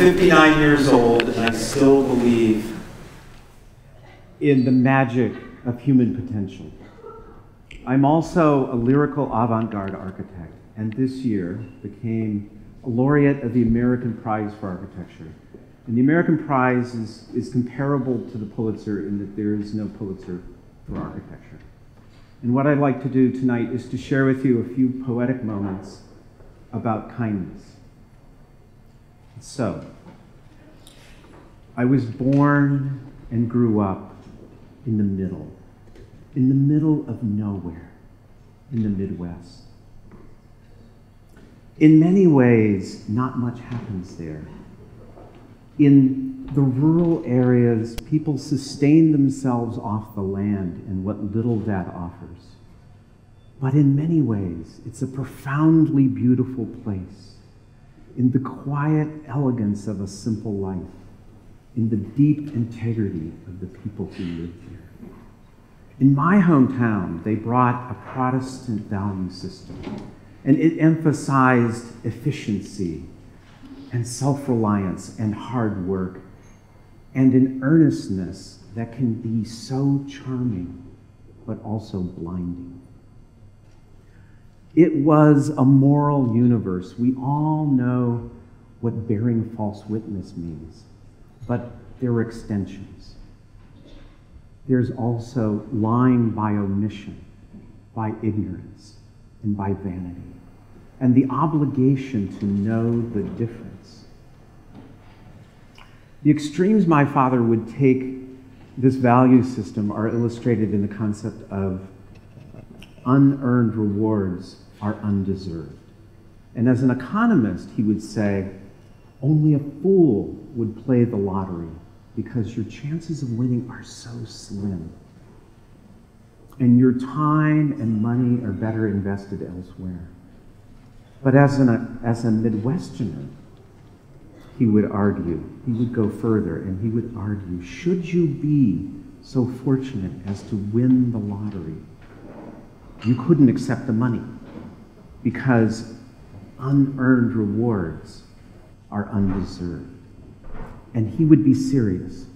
59 years old, and I still believe in the magic of human potential. I'm also a lyrical avant-garde architect, and this year became a laureate of the American Prize for Architecture. And the American Prize is comparable to the Pulitzer in that there is no Pulitzer for architecture. And what I'd like to do tonight is to share with you a few poetic moments about kindness. So, I was born and grew up in the middle of nowhere, in the Midwest. In many ways, not much happens there. In the rural areas, people sustain themselves off the land and what little that offers. But in many ways, it's a profoundly beautiful place, in the quiet elegance of a simple life, in the deep integrity of the people who live there. In my hometown, they brought a Protestant value system, and it emphasized efficiency and self-reliance and hard work and an earnestness that can be so charming but also blinding. It was a moral universe. We all know what bearing false witness means, but there were extensions. There's also lying by omission, by ignorance, and by vanity, and the obligation to know the difference. The extremes my father would take this value system are illustrated in the concept of unearned rewards are undeserved. And as an economist, he would say, only a fool would play the lottery because your chances of winning are so slim. And your time and money are better invested elsewhere. But as a Midwesterner, he would argue, he would go further, and he would argue, should you be so fortunate as to win the lottery, you couldn't accept the money because unearned rewards are undeserved. And he would be serious.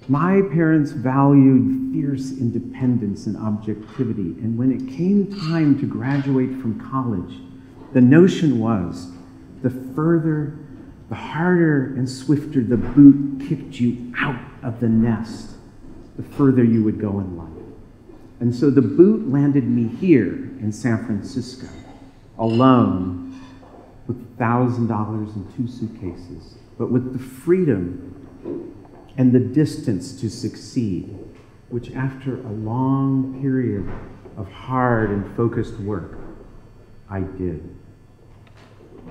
My parents valued fierce independence and objectivity, and when it came time to graduate from college, the notion was the further, the harder and swifter the boot kicked you out of the nest, the further you would go in life. And so the boot landed me here in San Francisco, alone, with $1,000 in 2 suitcases, but with the freedom and the distance to succeed, which after a long period of hard and focused work, I did.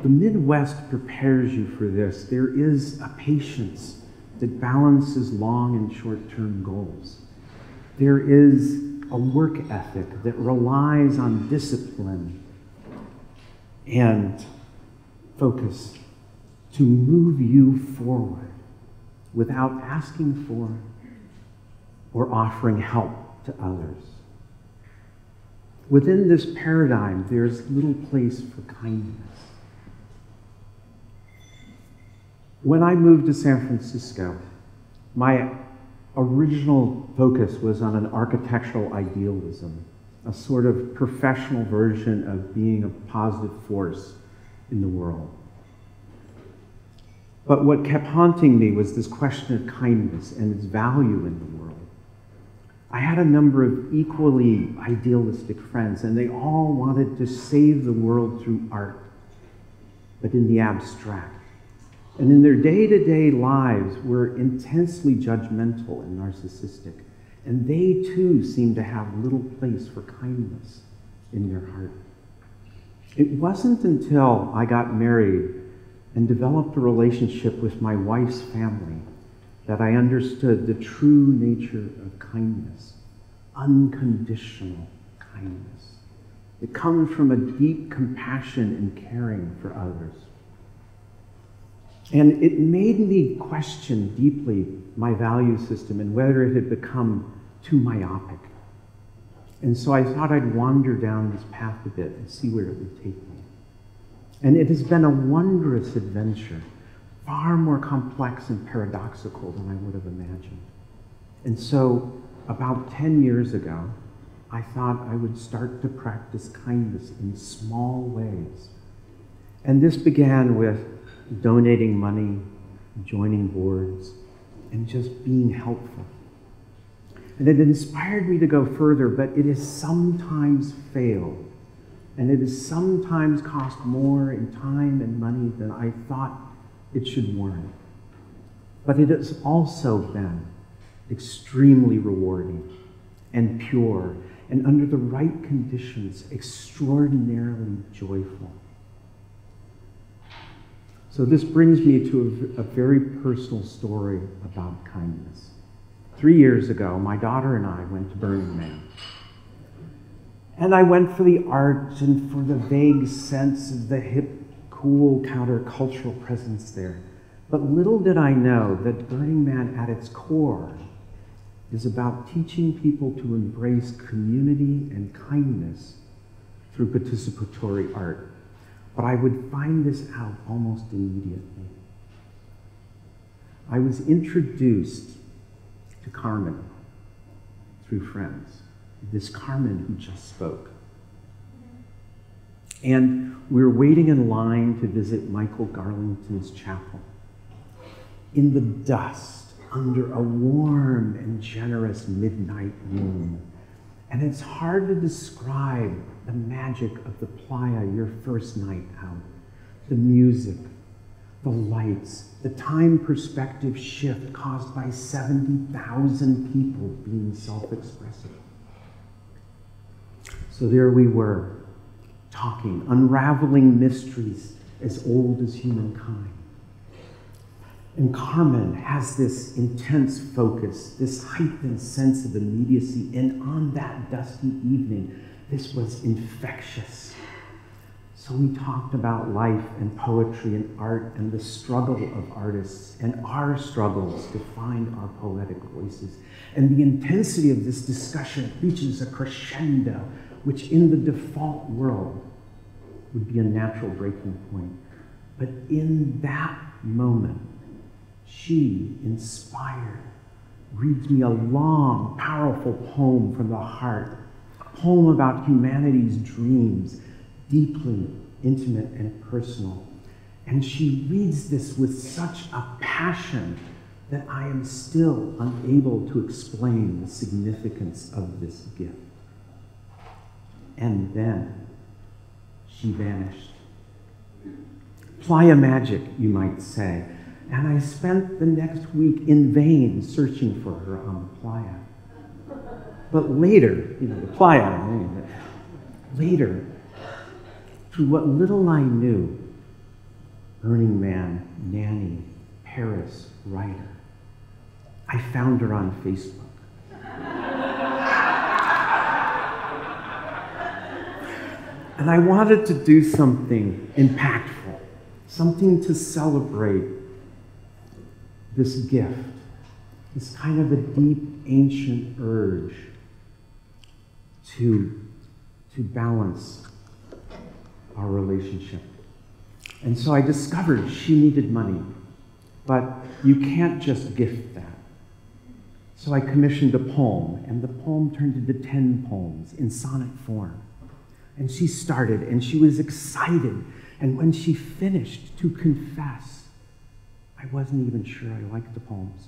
The Midwest prepares you for this. There is a patience that balances long and short-term goals. There is a work ethic that relies on discipline and focus to move you forward without asking for or offering help to others. Within this paradigm, there's little place for kindness. When I moved to San Francisco, my original focus was on an architectural idealism, a sort of professional version of being a positive force in the world. But what kept haunting me was this question of kindness and its value in the world. I had a number of equally idealistic friends, and they all wanted to save the world through art, but in the abstract. And in their day-to-day lives were intensely judgmental and narcissistic. And they too seemed to have little place for kindness in their heart. It wasn't until I got married and developed a relationship with my wife's family that I understood the true nature of kindness, unconditional kindness. It comes from a deep compassion and caring for others. And it made me question deeply my value system and whether it had become too myopic. And so I thought I'd wander down this path a bit and see where it would take me. And it has been a wondrous adventure, far more complex and paradoxical than I would have imagined. And so, about 10 years ago, I thought I would start to practice kindness in small ways. And this began with donating money, joining boards, and just being helpful. And it inspired me to go further, but it has sometimes failed. And it has sometimes cost more in time and money than I thought it should warrant. But it has also been extremely rewarding and pure, and under the right conditions, extraordinarily joyful. So this brings me to a very personal story about kindness. 3 years ago, my daughter and I went to Burning Man. And I went for the art and for the vague sense of the hip, cool countercultural presence there. But little did I know that Burning Man at its core is about teaching people to embrace community and kindness through participatory art. But I would find this out almost immediately. I was introduced to Carmen through friends, this Carmen who just spoke. And we were waiting in line to visit Michael Garlington's chapel. In the dust, under a warm and generous midnight moon. And it's hard to describe the magic of the playa your first night out. The music, the lights, the time perspective shift caused by 70,000 people being self-expressive. So there we were, talking, unraveling mysteries as old as humankind. And Carmen has this intense focus, this heightened sense of immediacy, and on that dusty evening, this was infectious. So we talked about life and poetry and art and the struggle of artists and our struggles to find our poetic voices. And the intensity of this discussion reaches a crescendo, which in the default world would be a natural breaking point. But in that moment, she, inspired, reads me a long, powerful poem from the heart, a poem about humanity's dreams, deeply intimate and personal. And she reads this with such a passion that I am still unable to explain the significance of this gift. And then she vanished. Playa magic, you might say. And I spent the next week in vain searching for her on the playa. But later, the playa, later, through what little I knew, Burning Man, nanny, Paris, writer, I found her on Facebook. And I wanted to do something impactful, something to celebrate this gift, this kind of a deep, ancient urge to balance our relationship. And so I discovered she needed money, but you can't just gift that. So I commissioned a poem, and the poem turned into 10 poems in sonnet form. And she started, and she was excited. And when she finished, to confess, I wasn't even sure I liked the poems.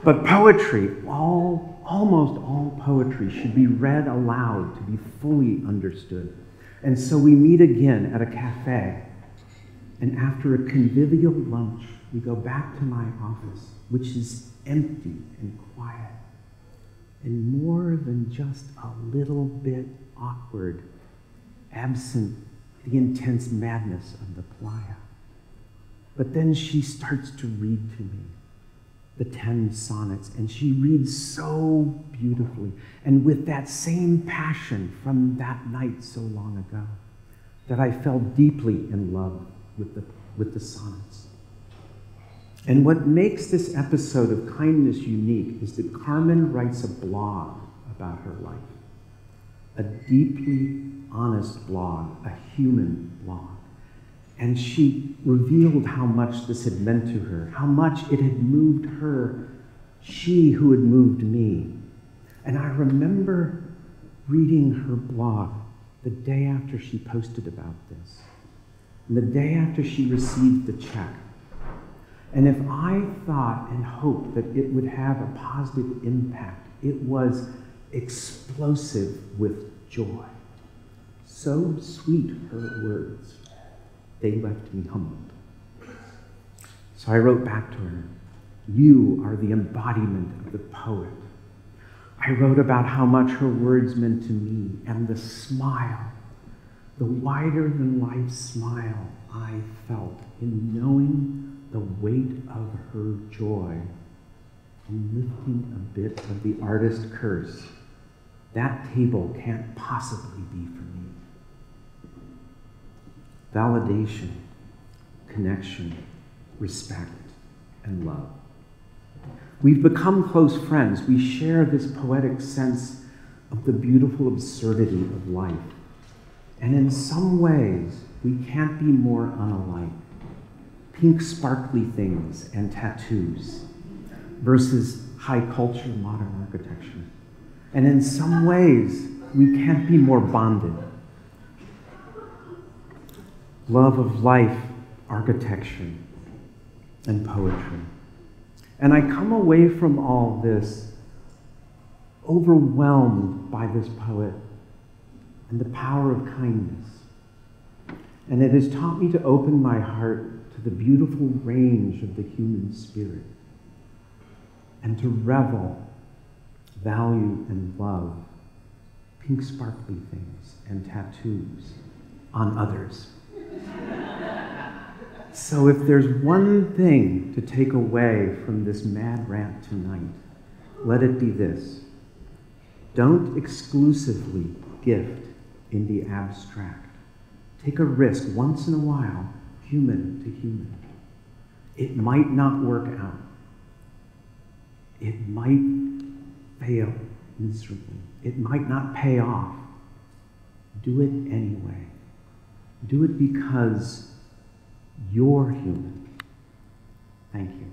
But poetry, almost all poetry, should be read aloud to be fully understood. And so we meet again at a cafe. And after a convivial lunch, we go back to my office, which is empty and quiet, and more than just a little bit awkward, absent the intense madness of the playa. But then she starts to read to me the 10 sonnets, and she reads so beautifully, and with that same passion from that night so long ago, that I fell deeply in love with the sonnets. And what makes this episode of Kindness unique is that Carmen writes a blog about her life, a deeply honest blog, a human blog. And she revealed how much this had meant to her, how much it had moved her, she who had moved me. And I remember reading her blog the day after she posted about this, and the day after she received the check. And if I thought and hoped that it would have a positive impact, it was explosive with joy. So sweet her words. They left me humbled. So I wrote back to her, "You are the embodiment of the poet." I wrote about how much her words meant to me, and the smile, the wider-than-life smile I felt in knowing the weight of her joy and lifting a bit of the artist curse. That table can't possibly be for me. Validation, connection, respect, and love. We've become close friends. We share this poetic sense of the beautiful absurdity of life. And in some ways, we can't be more unalike. Pink sparkly things and tattoos versus high culture modern architecture. And in some ways, we can't be more bonded. Love of life, architecture, and poetry. And I come away from all this overwhelmed by this poet and the power of kindness. And it has taught me to open my heart to the beautiful range of the human spirit and to revel, value, and love pink sparkly things and tattoos on others. So if there's one thing to take away from this mad rant tonight, let it be this. Don't exclusively gift in the abstract. Take a risk once in a while, human to human. It might not work out. It might fail miserably. It might not pay off. Do it anyway. Do it because you're human. Thank you.